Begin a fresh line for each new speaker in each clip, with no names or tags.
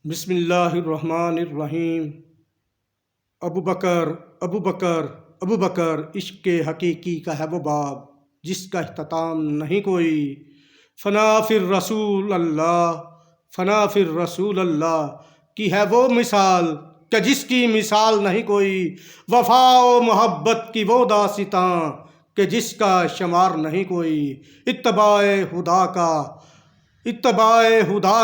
بسم اللہ الرحمن الرحیم۔ ابو بکر ابو بکر ابو بکر، عشق حقیقی کا ہے وہ باب جس کا اختتام نہیں کوئی۔ فنا فی الرسول اللہ، فنا فی الرسول اللہ کی ہے وہ مثال کہ جس کی مثال نہیں کوئی۔ وفا و محبت کی وہ داستاں کہ جس کا شمار نہیں کوئی۔ اتباع خدا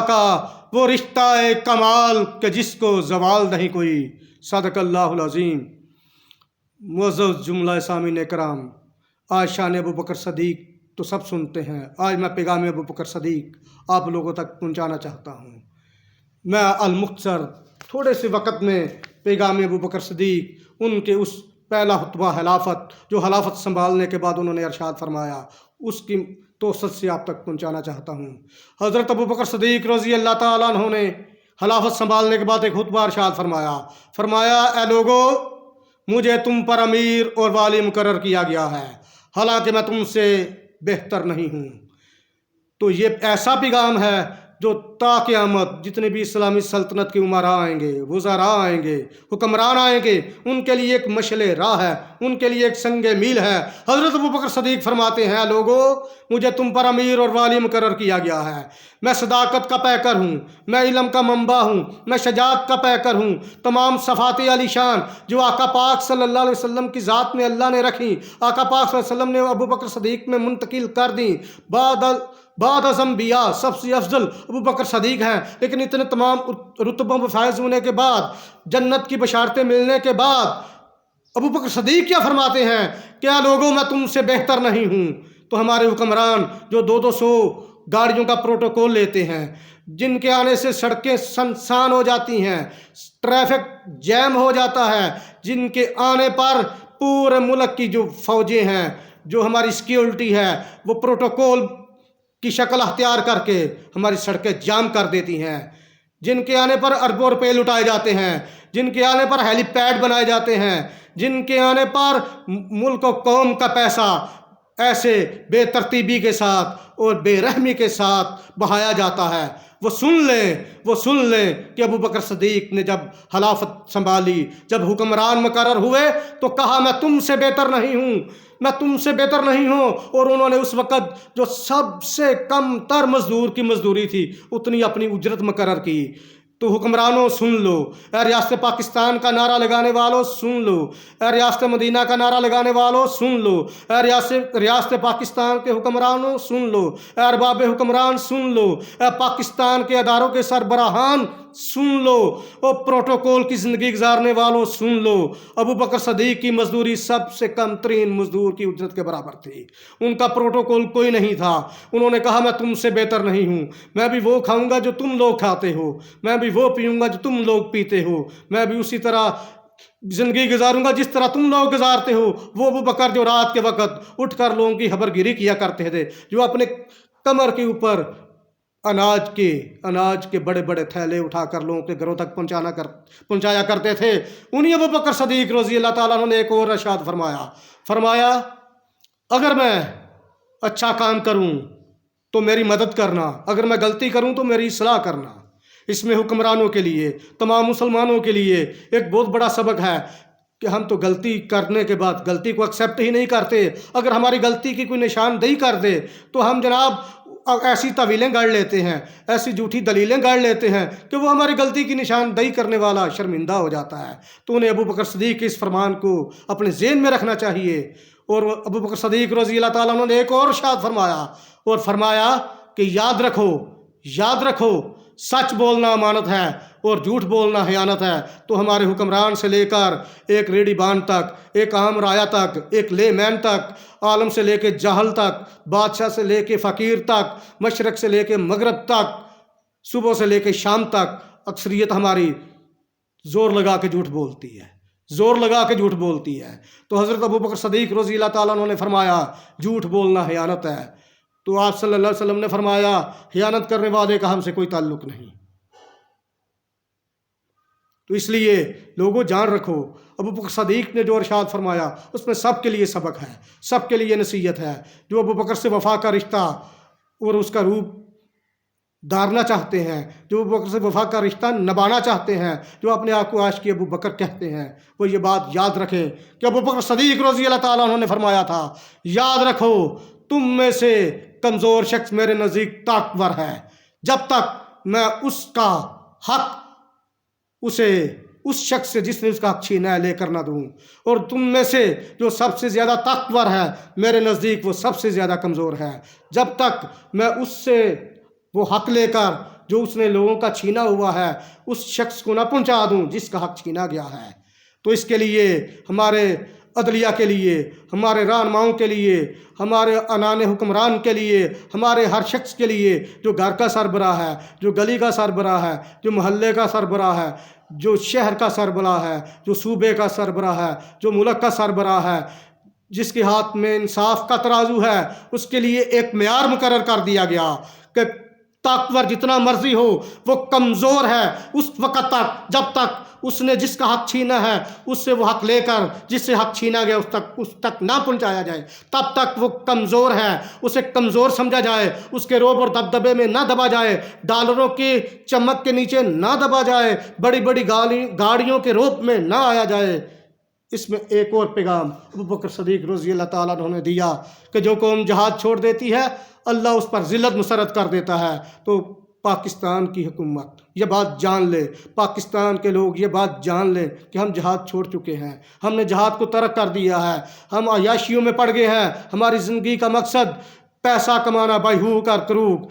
کا وہ رشتہ کمال کہ جس کو زوال نہیں کوئی۔ صدق اللہ العظیم۔ معزز جملہ سامعین کرام، آج شان ابو بکر صدیق تو سب سنتے ہیں، آج میں پیغام ابو بکر صدیق آپ لوگوں تک پہنچانا چاہتا ہوں۔ میں المختصر تھوڑے سے وقت میں پیغام ابو بکر صدیق، ان کے اس پہلا خطبہ خلافت جو خلافت سنبھالنے کے بعد انہوں نے ارشاد فرمایا، اس کی توسط سے آپ تک پہنچانا چاہتا ہوں۔ حضرت ابو بکر صدیق رضی اللہ تعالیٰ عنہ نے خلافت سنبھالنے کے بعد ایک خطبہ ارشاد فرمایا اے لوگو، مجھے تم پر امیر اور والی مقرر کیا گیا ہے، حالانکہ میں تم سے بہتر نہیں ہوں۔ تو یہ ایسا پیغام ہے جو تا قیامت جتنے بھی اسلامی سلطنت کے عمراء آئیں گے، وزراء آئیں گے، حکمران آئیں گے، ان کے لیے ایک مشعل راہ ہے، ان کے لیے ایک سنگ میل ہے۔ حضرت ابو بکر صدیق فرماتے ہیں لوگو، مجھے تم پر امیر اور والی مقرر کیا گیا ہے، میں صداقت کا پیکر ہوں، میں علم کا منبع ہوں، میں شجاعت کا پیکر ہوں۔ تمام صفات علی شان جو آقا پاک صلی اللہ علیہ وسلم کی ذات میں اللہ نے رکھی، آقا پاک صلی اللہ علیہ وسلم نے ابو بکر صدیق میں منتقل کر دیں۔ بعد از انبیاء سب سے افضل ابو بکر صدیق ہیں، لیکن اتنے تمام رتبوں میں فائز ہونے کے بعد، جنت کی بشارتیں ملنے کے بعد، ابو بکر صدیق کیا فرماتے ہیں؟ کیا لوگوں میں تم سے بہتر نہیں ہوں؟ تو ہمارے حکمران جو 200 گاڑیوں کا پروٹوکول لیتے ہیں، جن کے آنے سے سڑکیں سنسان ہو جاتی ہیں، ٹریفک جیم ہو جاتا ہے، جن کے آنے پر پورے ملک کی جو فوجیں ہیں، جو ہماری سیکیورٹی ہے، وہ پروٹوکول کی شکل اختیار کر کے ہماری سڑکیں جام کر دیتی ہیں، جن کے آنے پر اربوں روپے لٹائے جاتے ہیں، جن کے آنے پر ہیلی پیڈ بنائے جاتے ہیں، جن کے آنے پر ملک و قوم کا پیسہ ایسے بے ترتیبی کے ساتھ اور بے رحمی کے ساتھ بہایا جاتا ہے، وہ سن لیں کہ ابو بکر صدیق نے جب خلافت سنبھالی، جب حکمران مقرر ہوئے تو کہا میں تم سے بہتر نہیں ہوں، میں تم سے بہتر نہیں ہوں۔ اور انہوں نے اس وقت جو سب سے کم تر مزدور کی مزدوری تھی، اتنی اپنی اجرت مقرر کی۔ تو حکمرانوں سن لو، اے ریاست پاکستان کا نعرہ لگانے والوں سن لو، اے ریاست مدینہ کا نعرہ لگانے والوں سن لو، اے ریاست پاکستان کے حکمرانوں سن لو، اے ارباب حکمران سن لو، اے پاکستان کے اداروں کے سربراہان سن لو، اور پروٹوکول کی زندگی گزارنے والوں سن لو۔ ابو بکر صدیق کی مزدوری سب سے کم ترین مزدور کی اجرت کے برابر تھی، ان کا پروٹوکول کوئی نہیں تھا۔ انہوں نے کہا میں تم سے بہتر نہیں ہوں، میں بھی وہ کھاؤں گا جو تم لوگ کھاتے ہو، میں بھی وہ پیوں گا جو تم لوگ پیتے ہو، میں بھی اسی طرح زندگی گزاروں گا جس طرح تم لوگ گزارتے ہو۔ وہ ابو بکر جو رات کے وقت اٹھ کر لوگوں کی خبر گیری کیا کرتے تھے، جو اپنے کمر کے اوپر اناج کے بڑے بڑے تھیلے اٹھا کر لوگوں کے گھروں تک پہنچایا کرتے تھے، انہیں ابو بکر صدیق رضی اللہ تعالیٰ عنہ نے ایک اور ارشاد فرمایا اگر میں اچھا کام کروں تو میری مدد کرنا، اگر میں غلطی کروں تو میری اصلاح کرنا۔ اس میں حکمرانوں کے لیے، تمام مسلمانوں کے لیے ایک بہت بڑا سبق ہے کہ ہم تو غلطی کرنے کے بعد غلطی کو ایکسیپٹ ہی نہیں کرتے۔ اگر ہماری غلطی کی کوئی نشاندہی کر دے تو ہم جناب ایسی طویلیں گاڑ لیتے ہیں، ایسی جھوٹی دلیلیں گاڑ لیتے ہیں کہ وہ ہماری غلطی کی نشاندہی کرنے والا شرمندہ ہو جاتا ہے۔ تو انہیں ابو بکر صدیق کے اس فرمان کو اپنے ذہن میں رکھنا چاہیے۔ اور ابو بکر صدیق رضی اللہ تعالیٰ عنہ نے ایک اور ارشاد فرمایا کہ یاد رکھو سچ بولنا امانت ہے اور جھوٹ بولنا خیانت ہے۔ تو ہمارے حکمران سے لے کر ایک ریڈی بان تک، ایک عام رایا تک، ایک لے مین تک، عالم سے لے کے جاہل تک، بادشاہ سے لے کے فقیر تک، مشرق سے لے کے مغرب تک، صبح سے لے کے شام تک، اکثریت ہماری زور لگا کے جھوٹ بولتی ہے۔ تو حضرت ابو بکر صدیق رضی اللہ تعالیٰ عنہ نے فرمایا جھوٹ بولنا خیانت ہے۔ تو آپ صلی اللہ علیہ وسلم نے فرمایا خیانت کرنے والے کا ہم سے کوئی تعلق نہیں۔ تو اس لیے لوگوں جان رکھو، ابو بکر صدیق نے جو ارشاد فرمایا اس میں سب کے لیے سبق ہے، سب کے لیے نصیحت ہے۔ جو ابو بکر سے وفا کا رشتہ اور اس کا روپ دارنا چاہتے ہیں، جو ابو بکر سے وفا کا رشتہ نبھانا چاہتے ہیں، جو اپنے آپ کو عاشق ابو بکر کہتے ہیں، وہ یہ بات یاد رکھیں کہ ابو بکر صدیق رضی اللہ تعالیٰ عنہ نے فرمایا تھا، یاد رکھو تم میں سے کمزور شخص میرے نزدیک طاقتور ہے، جب تک میں اس کا حق اسے اس شخص سے جس نے اس کا حق چھینا ہے لے کر نہ دوں، اور تم میں سے جو سب سے زیادہ طاقتور ہے میرے نزدیک وہ سب سے زیادہ کمزور ہے، جب تک میں اس سے وہ حق لے کر جو اس نے لوگوں کا چھینا ہوا ہے اس شخص کو نہ پہنچا دوں جس کا حق چھینا گیا ہے۔ تو اس کے لیے ہمارے عدلیہ کے لیے، ہمارے رہنماؤں کے لیے، ہمارے عنان حکمران کے لیے، ہمارے ہر شخص کے لیے جو گھر کا سربراہ ہے، جو گلی کا سربراہ ہے، جو محلے کا سربراہ ہے، جو شہر کا سربراہ ہے، جو صوبے کا سربراہ ہے، جو ملک کا سربراہ ہے، جس کے ہاتھ میں انصاف کا ترازو ہے، اس کے لیے ایک معیار مقرر کر دیا گیا کہ طاقتور جتنا مرضی ہو وہ کمزور ہے اس وقت تک جب تک اس نے جس کا حق چھینا ہے اس سے وہ حق لے کر جس سے حق چھینا گیا اس تک نہ پہنچایا جائے، تب تک وہ کمزور ہے، اسے کمزور سمجھا جائے، اس کے روب اور دبدبے میں نہ دبا جائے، ڈالروں کی چمک کے نیچے نہ دبا جائے، بڑی بڑی گاڑیوں کے روب میں نہ آیا جائے۔ اس میں ایک اور پیغام ابو بکر صدیق رضی اللہ تعالیٰ عنہ نے دیا کہ جو قوم جہاد چھوڑ دیتی ہے اللہ اس پر ذلت مسرت کر دیتا ہے۔ تو پاکستان کی حکومت یہ بات جان لے، پاکستان کے لوگ یہ بات جان لیں کہ ہم جہاد چھوڑ چکے ہیں، ہم نے جہاد کو ترک کر دیا ہے، ہم عیاشیوں میں پڑ گئے ہیں، ہماری زندگی کا مقصد پیسہ کمانا بائی ہوک اور کروک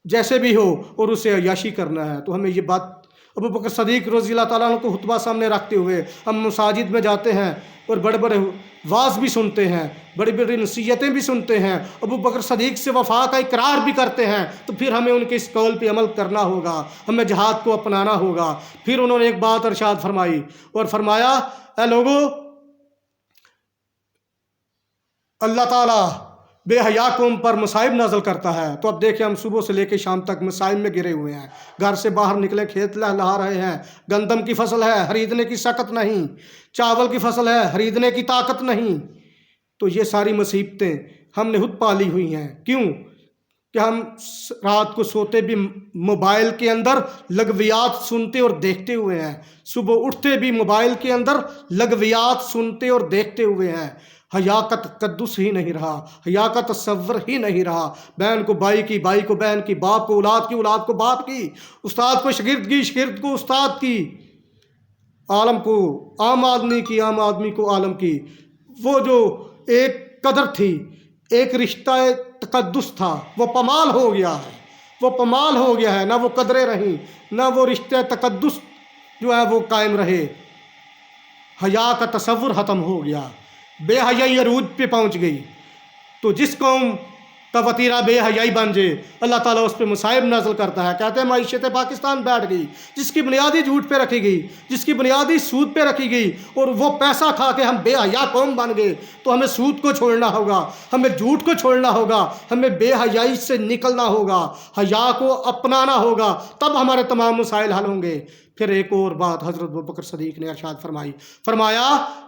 جیسے بھی ہو اور اسے عیاشی کرنا ہے۔ تو ہمیں یہ بات ابو بکر صدیق رضی اللہ تعالیٰ عنہ کو خطبہ سامنے رکھتے ہوئے ہم مساجد میں جاتے ہیں اور بڑے بڑے واعظ بھی سنتے ہیں، بڑی بڑی نصیحتیں بھی سنتے ہیں، ابو بکر صدیق سے وفا کا اقرار بھی کرتے ہیں، تو پھر ہمیں ان کے اس قول پہ عمل کرنا ہوگا، ہمیں جہاد کو اپنانا ہوگا۔ پھر انہوں نے ایک بات ارشاد فرمائی اور فرمایا، اے لوگو اللہ تعالیٰ بے حیا قوم پر مصائب نازل کرتا ہے۔ تو اب دیکھیں ہم صبح سے لے کے شام تک مصائب میں گرے ہوئے ہیں، گھر سے باہر نکلے کھیت لہلا رہے ہیں، گندم کی فصل ہے خریدنے کی سکت نہیں، چاول کی فصل ہے خریدنے کی طاقت نہیں۔ تو یہ ساری مصیبتیں ہم نے خود پالی ہوئی ہیں۔ کیوں کہ ہم رات کو سوتے بھی موبائل کے اندر لغویات سنتے اور دیکھتے ہوئے ہیں، صبح اٹھتے بھی موبائل کے اندر لغویات سنتے اور دیکھتے ہوئے ہیں۔ حیا کا تقدس ہی نہیں رہا، حیا کا تصور ہی نہیں رہا، بہن کو بھائی کی، بھائی کو بہن کی، باپ کو اولاد کی، اولاد کو باپ کی، استاد کو شاگرد کی، شاگرد کو استاد کی، عالم کو عام آدمی کی، عام آدمی کو عالم کی۔ وہ جو ایک قدر تھی، ایک رشتہ تقدس تھا، وہ پامال ہو گیا ہے، وہ پامال ہو گیا ہے، نہ وہ قدریں رہیں، نہ وہ رشتہ تقدس جو ہے وہ قائم رہے۔ حیا کا تصور ختم ہو گیا، بے حیائی عروج پہ پہنچ گئی۔ تو جس قوم کا وتیرہ بے حیائی بن جائے اللہ تعالیٰ اس پہ مصائب نازل کرتا ہے۔ کہتے ہیں معیشت پاکستان بیٹھ گئی، جس کی بنیادی جھوٹ پہ رکھی گئی، جس کی بنیادی سود پہ رکھی گئی، اور وہ پیسہ کھا کے ہم بے حیا قوم بن گئے۔ تو ہمیں سود کو چھوڑنا ہوگا، ہمیں جھوٹ کو چھوڑنا ہوگا، ہمیں بے حیائی سے نکلنا ہوگا، حیا کو اپنانا ہوگا، تب ہمارے تمام مسائل حل ہوں گے۔ پھر ایک اور بات حضرت ابو بکر صدیق نے ارشاد فرمایا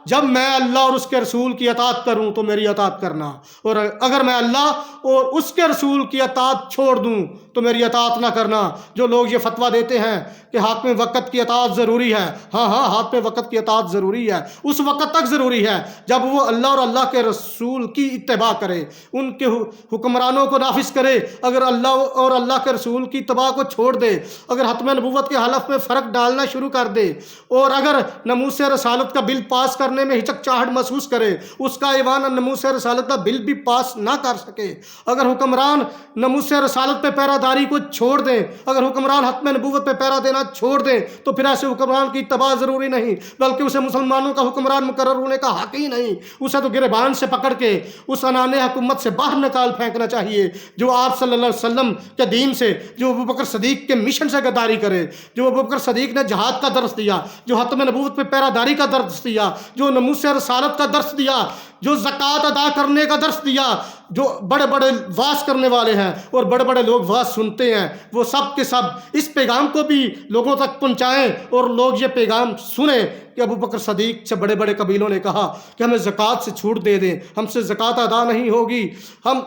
جب میں اللہ اور اس کے رسول کی اطاعت کروں تو میری اطاعت کرنا، اور اگر میں اللہ اور اس کے رسول کی اطاعت چھوڑ دوں تو میری اطاعت نہ کرنا۔ جو لوگ یہ فتویٰ دیتے ہیں کہ ہاتھ میں وقت کی اطاعت ضروری ہے، ہاں ہاتھ میں وقت کی اطاعت ضروری ہے، اس وقت تک ضروری ہے جب وہ اللہ اور اللہ کے رسول کی اتباع کرے، ان کے حکمرانوں کو نافذ کرے۔ اگر اللہ اور اللہ کے رسول کی اتباع کو چھوڑ دے، اگر ختم نبوت کے حلف میں فرق ڈالنا شروع کر دے، اور اگر ناموس رسالت کا بل پاس کرنے میں ہچکچاہٹ محسوس کرے، اس کا ایوان ناموس رسالت کا بل بھی پاس نہ کر سکے، اگر حکمران ناموس رسالت پہ پیرا داری کو چھوڑ دیں، اگر حکمران ختم نبوت پہ پیرا دینا چھوڑ دیں، تو پھر ایسے حکمران کی اتباع ضروری نہیں، بلکہ اسے مسلمانوں کا حکمران مقرر ہونے کا حق ہی نہیں۔ اسے تو گریبان سے پکڑ کے اس عنان حکومت سے باہر نکال پھینکنا چاہیے جو آپ صلی اللہ علیہ وسلم کے دین سے، جو ابو بکر صدیق کے مشن سے غداری کرے، جو ابو بکر صدیق نے جہاد کا درس دیا، جو ختم نبوت پہ پیرا داری کا درس دیا، جو ناموس رسالت کا درس دیا، جو زکوٰۃ ادا کرنے کا درس دیا۔ جو بڑے بڑے واعظ کرنے والے ہیں اور بڑے بڑے لوگ واعظ سنتے ہیں، وہ سب کے سب اس پیغام کو بھی لوگوں تک پہنچائیں اور لوگ یہ پیغام سنیں کہ ابو بکر صدیق سے بڑے بڑے قبیلوں نے کہا کہ ہمیں زکوٰۃ سے چھوٹ دے دیں، ہم سے زکوٰۃ ادا نہیں ہوگی، ہم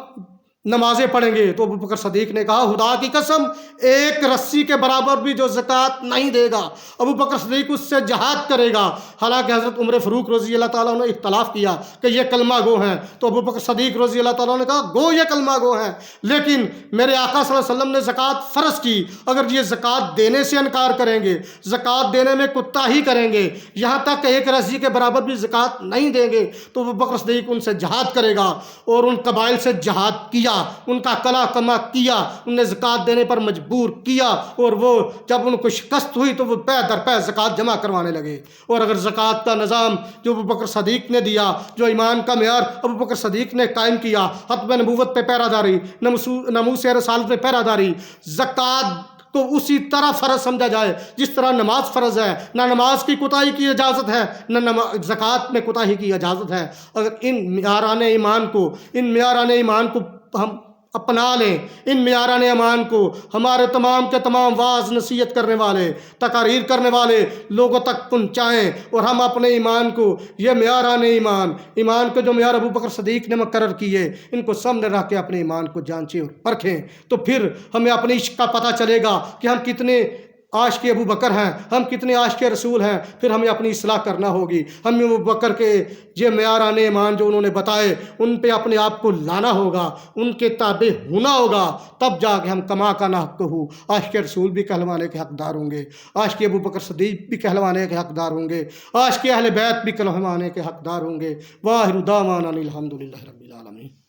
نمازیں پڑھیں گے؟ تو ابو بکر صدیق نے کہا خدا کی قسم ایک رسی کے برابر بھی جو زکوٰۃ نہیں دے گا ابو بکر صدیق اس سے جہاد کرے گا۔ حالانکہ حضرت عمر فاروق رضی اللہ تعالیٰ نے اختلاف کیا کہ یہ کلمہ گو ہیں، تو ابو بکر صدیق رضی اللہ تعالیٰ نے کہا گو یہ کلمہ گو ہیں، لیکن میرے آقا صلی اللہ علیہ وسلم نے زکوٰۃ فرض کی، اگر یہ زکوٰۃ دینے سے انکار کریں گے، زکوٰۃ دینے میں کوتاہی کریں گے، یہاں تک کہ ایک رسی کے برابر بھی زکوٰۃ نہیں دیں گے، تو ابو بکر صدیق ان سے جہاد کرے گا۔ اور ان قبائل سے جہاد کیا، ان کا کلا کما کیا، انہیں زکوٰۃ دینے پر مجبور کیا، اور وہ جب ان کو شکست ہوئی تو وہ پے در پے زکوٰۃ جمع کروانے لگے۔ اور اگر زکوٰۃ کا نظام جو ابو بکر صدیق نے دیا، جو ایمان کا معیار ابو بکر صدیق نے قائم کیا، ختم نبوت پہ پیرا داری، ناموس رسالت پہ پیرا داری، زکوٰۃ تو اسی طرح فرض سمجھا جائے جس طرح نماز فرض ہے، نہ نماز کی کوتاہی کی اجازت ہے، نہ زکوٰۃ میں کوتاہی کی اجازت ہے۔ اگر ان معیاران ایمان کو ہم اپنا لیں، ان معیاران ایمان کو ہمارے تمام کے تمام واعظ نصیحت کرنے والے، تقاریر کرنے والے لوگوں تک پہنچائیں، اور ہم اپنے ایمان کو یہ معیاران ایمان کے جو معیار ابو بکر صدیق نے مقرر کیے، ان کو سامنے رکھ کے اپنے ایمان کو جانچیں اور پرکھیں، تو پھر ہمیں اپنے عشق کا پتہ چلے گا کہ ہم کتنے عاشق ابو بکر ہیں، ہم کتنے عاشق رسول ہیں۔ پھر ہمیں اپنی اصلاح کرنا ہوگی، ہمیں ابو بکر کے یہ معیاران ایمان جو انہوں نے بتائے ان پہ اپنے آپ کو لانا ہوگا، ان کے تابع ہونا ہوگا، تب جا کے ہم کما کا نہ حق ہو عاشق رسول بھی کہلوانے کے حقدار ہوں گے، عاشق ابو بکر صدیق بھی کہلوانے کے حقدار ہوں گے، عاشق اہل بیت بھی کہلوانے کے حقدار ہوں گے۔ واخر دعوانا الحمدللہ رب العالمین۔